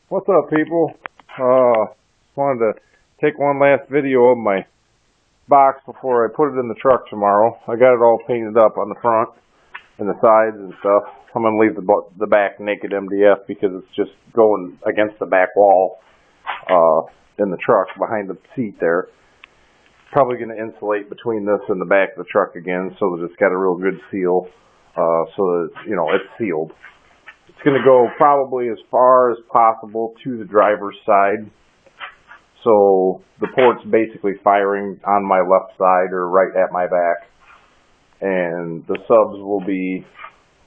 What's up, people? Wanted to take one last video of my box before I put it in the truck tomorrow. I got it all painted up on the front and the sides and stuff. I'm going to leave the back naked MDF because it's just going against the back wall in the truck behind the seat there. Probably going to insulate between this and the back of the truck again so that it's got a real good seal, so that, you know, it's sealed. It's going to go probably as far as possible to the driver's side. So the port's basically firing on my left side or right at my back. And the subs will be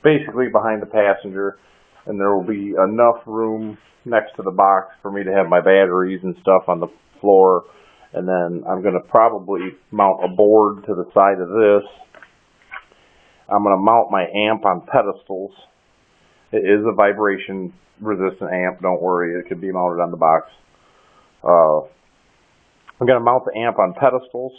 basically behind the passenger. And there will be enough room next to the box for me to have my batteries and stuff on the floor. And then I'm going to probably mount a board to the side of this. I'm going to mount my amp on pedestals. It is a vibration resistant amp, don't worry, it could be mounted on the box. I'm going to mount the amp on pedestals,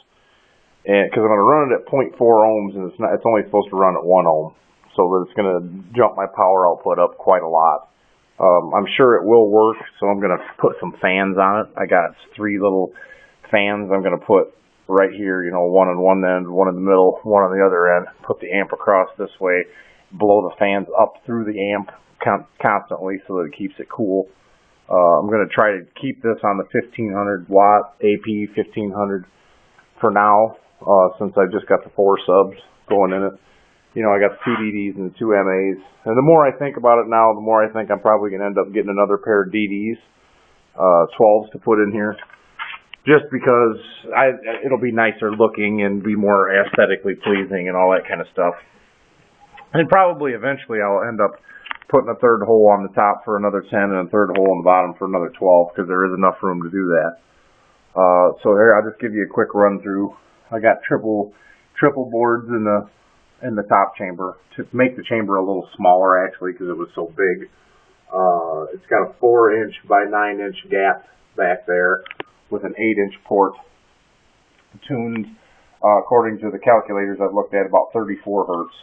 and because I'm going to run it at 0.4 ohms, and it's only supposed to run at 1 ohm, so that it's going to jump my power output up quite a lot. I'm sure it will work, so I'm going to put some fans on it. I got 3 little fans I'm going to put right here, you know, one on one end, one in the middle, one on the other end. Put the amp across this way. Blow the fans up through the amp constantly so that it keeps it cool. I'm going to try to keep this on the 1500 watt AP 1500 for now, since I've just got the 4 subs going in it. You know, I got the 2 DDs and the 2 MAs. And the more I think about it now, the more I think I'm probably going to end up getting another pair of DDs, 12s to put in here. Just because it'll be nicer looking and be more aesthetically pleasing and all that kind of stuff. And probably eventually I'll end up putting a 3rd hole on the top for another 10 and a 3rd hole on the bottom for another 12 because there is enough room to do that. So here, I'll just give you a quick run through. I got triple boards in the top chamber to make the chamber a little smaller actually because it was so big. It's got a 4-inch by 9-inch gap back there with an 8-inch port, tuned according to the calculators I've looked at about 34 hertz.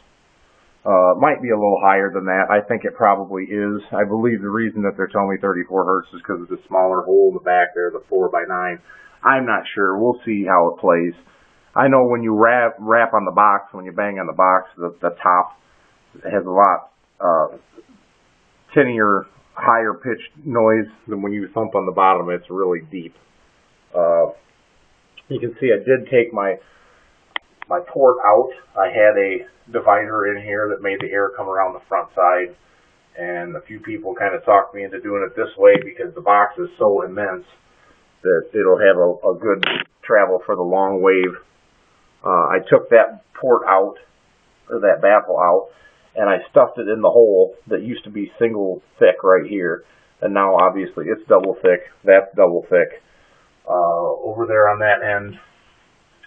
Might be a little higher than that. I think it probably is. I believe the reason that they're telling me 34 hertz is because of the smaller hole in the back there, the 4x9. I'm not sure. We'll see how it plays. I know when you rap on the box, when you bang on the box, the top has a lot tinnier, higher pitched noise than when you thump on the bottom. It's really deep. You can see I did take my port out. I had a divider in here that made the air come around the front side, and a few people kind of talked me into doing it this way because the box is so immense that it'll have a good travel for the long wave. I took that port out, or that baffle out, and I stuffed it in the hole that used to be single thick right here, and now obviously it's double thick. That's double thick. Over there on that end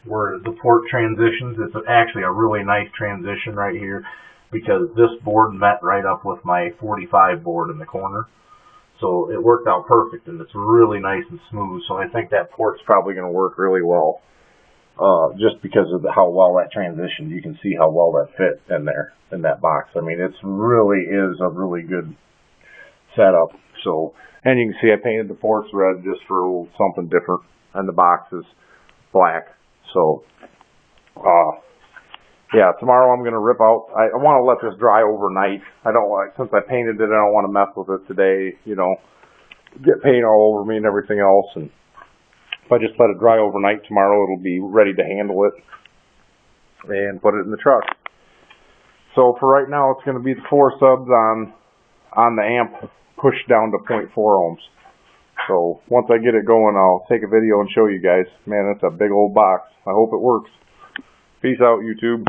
where the port transitions, it's actually a really nice transition right here because this board met right up with my 45 board in the corner. So it worked out perfect and it's really nice and smooth. So I think that port's probably going to work really well. Just because of how well that transitioned. You can see how well that fit in there, in that box. I mean, it really is a really good setup. So, and you can see I painted the ports red just for a little something different, and the box is black. So, yeah, tomorrow I'm going to rip out. I want to let this dry overnight. I don't like, since I painted it, I don't want to mess with it today, you know, get paint all over me and everything else. And if I just let it dry overnight tomorrow, it'll be ready to handle it and put it in the truck. So for right now, it's going to be the 4 subs on the amp pushed down to 0.4 ohms. So once I get it going, I'll take a video and show you guys. Man, that's a big old box. I hope it works. Peace out, YouTube.